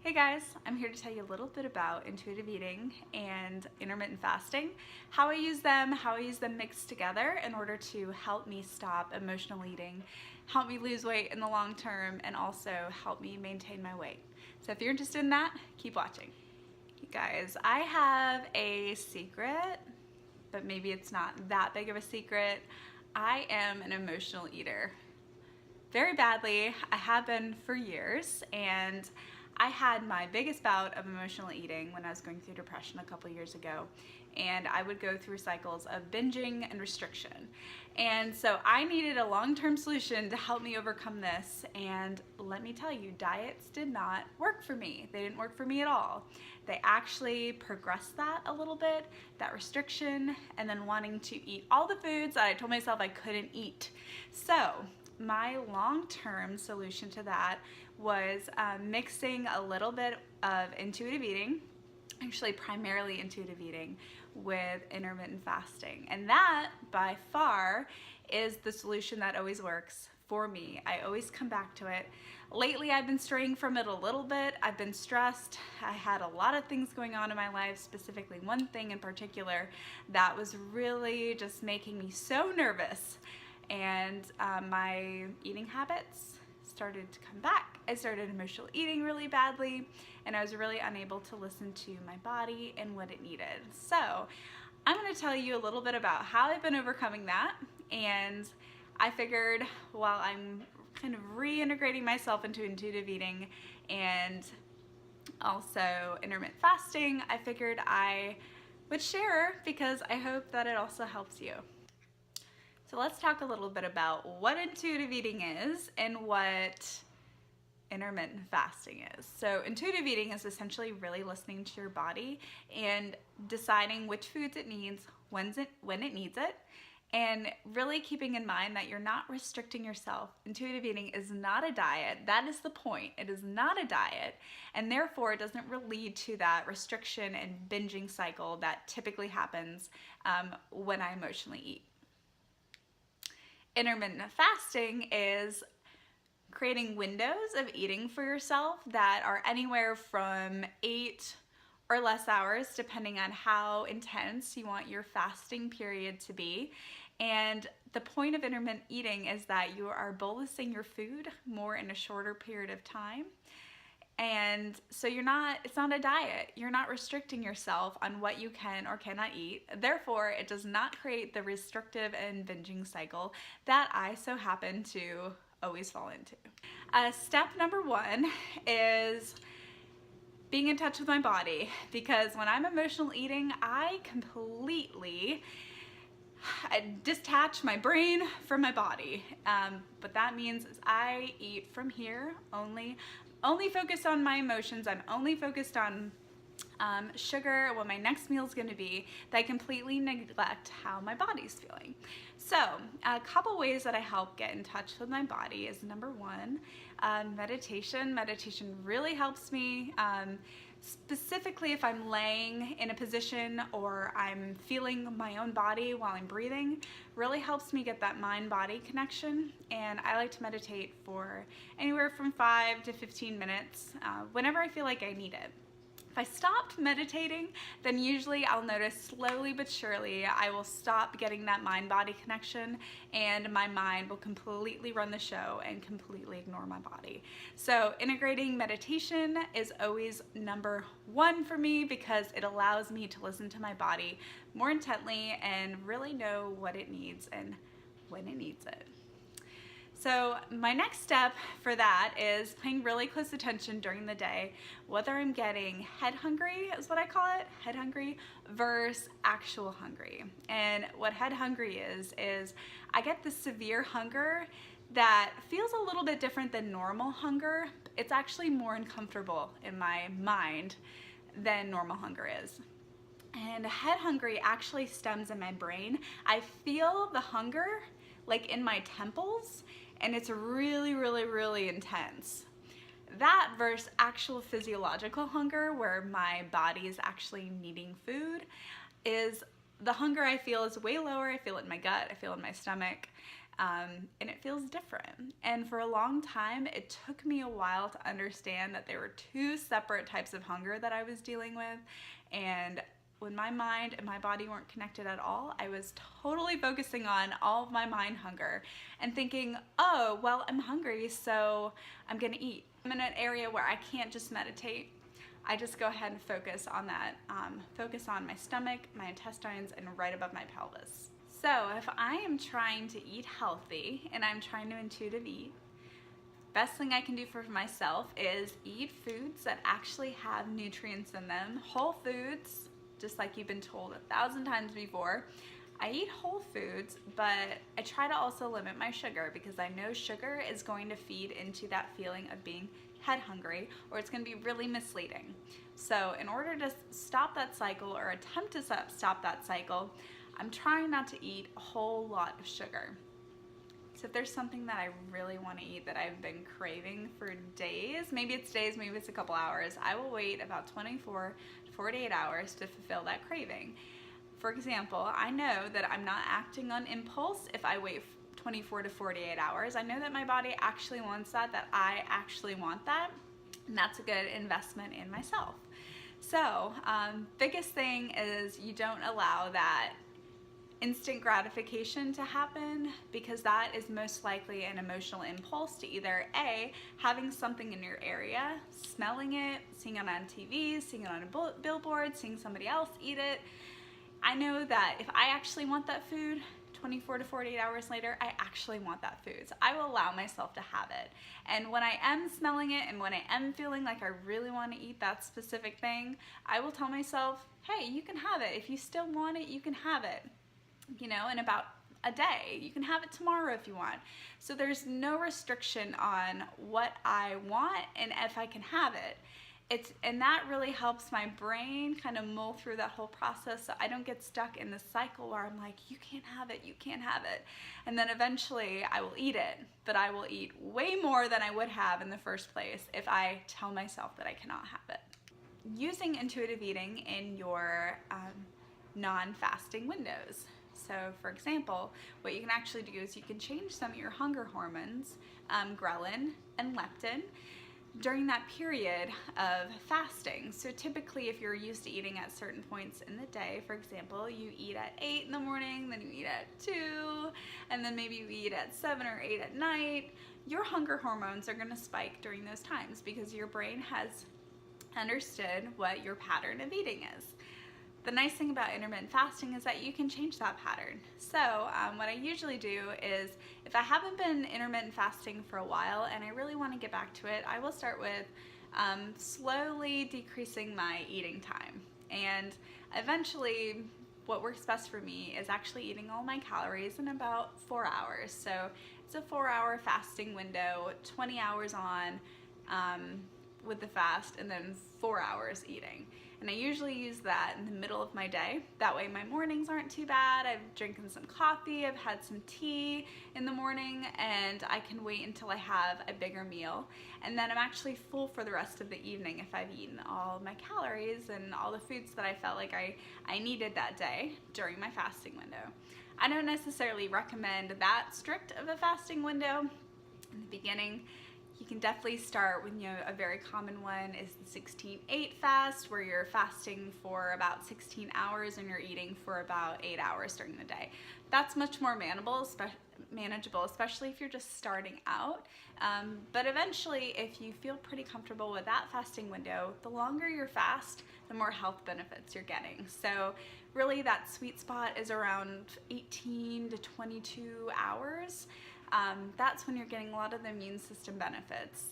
Hey guys, I'm here to tell you a little bit about intuitive eating and intermittent fasting, how I use them mixed together in order to help me stop emotional eating, help me lose weight in the long term, and also help me maintain my weight. So if you're interested in that, keep watching. You guys, I have a secret, but maybe it's not that big of a secret. I am an emotional eater. Very badly. I have been for years, and I had my biggest bout of emotional eating when I was going through depression a couple years ago, and I would go through cycles of binging and restriction. And so I needed a long-term solution to help me overcome this, and let me tell you, diets did not work for me. They didn't work for me at all. They actually progressed that a little bit, that restriction, and then wanting to eat all the foods that I told myself I couldn't eat. So my long-term solution to that was mixing a little bit of intuitive eating, actually primarily intuitive eating, with intermittent fasting. And that, by far, is the solution that always works for me. I always come back to it. Lately, I've been straying from it a little bit. I've been stressed. I had a lot of things going on in my life, specifically one thing in particular that was really just making me so nervous. And my eating habits started to come back. I started emotional eating really badly, and I was really unable to listen to my body and what it needed. So I'm going to tell you a little bit about how I've been overcoming that, and I figured while I'm kind of reintegrating myself into intuitive eating and also intermittent fasting, I figured I would share because I hope that it also helps you. So let's talk a little bit about what intuitive eating is and what intermittent fasting is. So intuitive eating is essentially really listening to your body and deciding which foods it needs, when it needs it, and really keeping in mind that you're not restricting yourself. Intuitive eating is not a diet. That is the point. It is not a diet, and therefore it doesn't really lead to that restriction and binging cycle that typically happens when I emotionally eat. Intermittent fasting is creating windows of eating for yourself that are anywhere from 8 or less hours, depending on how intense you want your fasting period to be. And the point of intermittent eating is that you are bolusing your food more in a shorter period of time. And so it's not a diet. You're not restricting yourself on what you can or cannot eat. Therefore, it does not create the restrictive and binging cycle that I so happen to always fall into. Step number 1 is being in touch with my body, because when I'm emotional eating, I completely detach my brain from my body. What that means is I eat from here only focused on my emotions. I'm only focused on sugar, what my next meal is going to be, that I completely neglect how my body's feeling. So a couple ways that I help get in touch with my body is, number 1, meditation. Meditation really helps me, specifically if I'm laying in a position or I'm feeling my own body while I'm breathing. Really helps me get that mind-body connection, and I like to meditate for anywhere from 5 to 15 minutes whenever I feel like I need it. If I stopped meditating, then usually I'll notice slowly but surely I will stop getting that mind-body connection, and my mind will completely run the show and completely ignore my body. So integrating meditation is always number 1 for me, because it allows me to listen to my body more intently and really know what it needs and when it needs it. So my next step for that is paying really close attention during the day, whether I'm getting head hungry, is what I call it, head hungry, versus actual hungry. And what head hungry is I get this severe hunger that feels a little bit different than normal hunger. It's actually more uncomfortable in my mind than normal hunger is. And head hungry actually stems in my brain. I feel the hunger like in my temples, and it's really, really, really intense. That versus actual physiological hunger, where my body is actually needing food, is the hunger I feel is way lower. I feel it in my gut, I feel it in my stomach. and it feels different. And for a long time, it took me a while to understand that there were two separate types of hunger that I was dealing with. And when my mind and my body weren't connected at all, I was totally focusing on all of my mind hunger and thinking, oh, well, I'm hungry, so I'm gonna eat. I'm in an area where I can't just meditate. I just go ahead and focus on that, focus on my stomach, my intestines, and right above my pelvis. So if I am trying to eat healthy and I'm trying to intuitive eat, best thing I can do for myself is eat foods that actually have nutrients in them, whole foods, just like you've been told 1,000 times before. I eat whole foods, but I try to also limit my sugar because I know sugar is going to feed into that feeling of being head hungry, or it's going to be really misleading. So in order to stop that cycle or attempt to stop that cycle, I'm trying not to eat a whole lot of sugar. So if there's something that I really want to eat that I've been craving for days, maybe it's a couple hours, I will wait about 24 to 48 hours to fulfill that craving. For example, I know that I'm not acting on impulse if I wait 24 to 48 hours. I know that my body actually wants that I actually want that, and that's a good investment in myself. So, biggest thing is you don't allow that instant gratification to happen, because that is most likely an emotional impulse to either A, having something in your area, smelling it, seeing it on TV, seeing it on a billboard, seeing somebody else eat it. I know that if I actually want that food, 24 to 48 hours later, I actually want that food. So I will allow myself to have it. And when I am smelling it and when I am feeling like I really want to eat that specific thing, I will tell myself, hey, you can have it. If you still want it, you can have it. You know, in about a day. You can have it tomorrow if you want. So there's no restriction on what I want and if I can have it. And that really helps my brain kind of mull through that whole process so I don't get stuck in the cycle where I'm like, you can't have it, you can't have it. And then eventually I will eat it, but I will eat way more than I would have in the first place if I tell myself that I cannot have it. Using intuitive eating in your non-fasting windows. So for example, what you can actually do is you can change some of your hunger hormones, ghrelin and leptin, during that period of fasting. So typically if you're used to eating at certain points in the day, for example, you eat at 8 in the morning, then you eat at 2, and then maybe you eat at 7 or 8 at night, your hunger hormones are gonna spike during those times because your brain has understood what your pattern of eating is. The nice thing about intermittent fasting is that you can change that pattern. So what I usually do is if I haven't been intermittent fasting for a while and I really want to get back to it, I will start with slowly decreasing my eating time. And eventually what works best for me is actually eating all my calories in about 4 hours. So it's a 4-hour fasting window, 20 hours on with the fast, and then 4 hours eating. And I usually use that in the middle of my day. That way my mornings aren't too bad. I've drinking some coffee, I've had some tea in the morning, and I can wait until I have a bigger meal. And then I'm actually full for the rest of the evening if I've eaten all my calories and all the foods that I felt like I needed that day during my fasting window. I don't necessarily recommend that strict of a fasting window in the beginning. You can definitely start with, a very common one is the 16-8 fast, where you're fasting for about 16 hours and you're eating for about 8 hours during the day. That's much more manageable, especially if you're just starting out. But eventually, if you feel pretty comfortable with that fasting window, the longer your fast, the more health benefits you're getting. So really that sweet spot is around 18 to 22 hours. That's when you're getting a lot of the immune system benefits.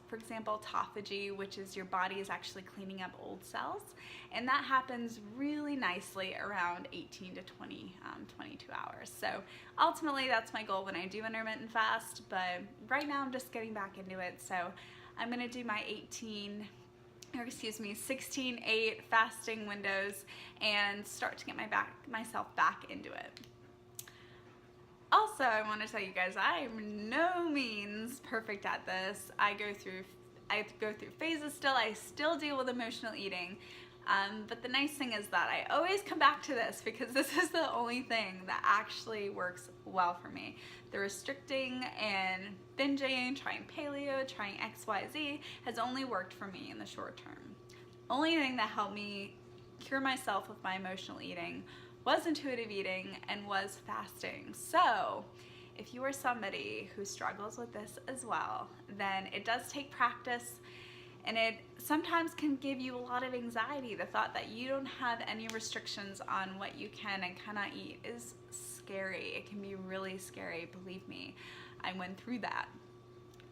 For example, autophagy, which is your body is actually cleaning up old cells, and that happens really nicely around 18 to 22 hours. So ultimately that's my goal when I do intermittent fast, but right now I'm just getting back into it. So I'm gonna do my 16-8 fasting windows and start to get myself back into it. Also, I want to tell you guys, I am no means perfect at this. I go through phases still. I still deal with emotional eating. But the nice thing is that I always come back to this because this is the only thing that actually works well for me. The restricting and binging, trying paleo, trying XYZ has only worked for me in the short term. The only thing that helped me cure myself of my emotional eating was intuitive eating and was fasting. So if you are somebody who struggles with this as well, then it does take practice, and it sometimes can give you a lot of anxiety. The thought that you don't have any restrictions on what you can and cannot eat is scary. It can be really scary, believe me. I went through that.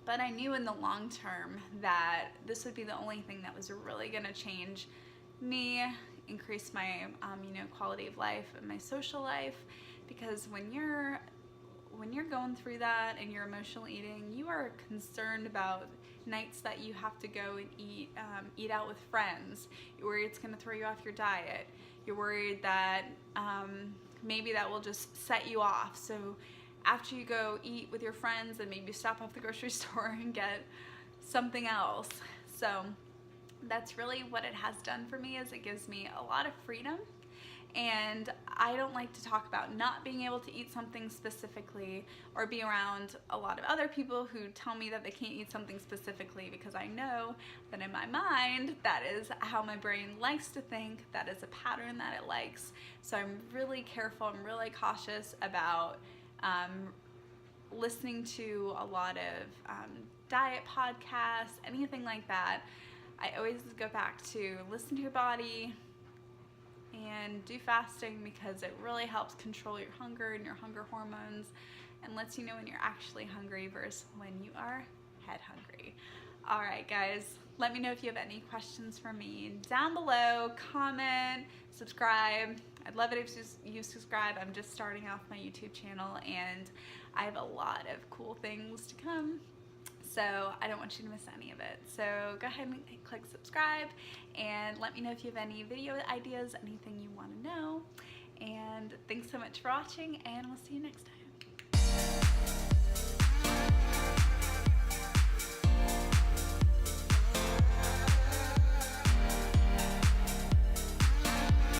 But I knew in the long term that this would be the only thing that was really gonna change me, increase my quality of life and my social life, because when you're going through that and you're emotional eating, you are concerned about nights that you have to go and eat out with friends. You're worried it's going to throw you off your diet. You're worried that maybe that will just set you off. So after you go eat with your friends, and maybe stop off the grocery store and get something else. So that's really what it has done for me, is it gives me a lot of freedom. And I don't like to talk about not being able to eat something specifically, or be around a lot of other people who tell me that they can't eat something specifically, because I know that in my mind, that is how my brain likes to think, that is a pattern that it likes. So I'm really careful, I'm really cautious about listening to a lot of diet podcasts, anything like that. I always go back to listen to your body and do fasting, because it really helps control your hunger and your hunger hormones, and lets you know when you're actually hungry versus when you are head hungry. All right, guys, let me know if you have any questions for me down below. Comment, subscribe. I'd love it if you subscribe. I'm just starting off my YouTube channel, and I have a lot of cool things to come. So I don't want you to miss any of it. So go ahead and click subscribe, and let me know if you have any video ideas, anything you want to know. And thanks so much for watching, and we'll see you next time.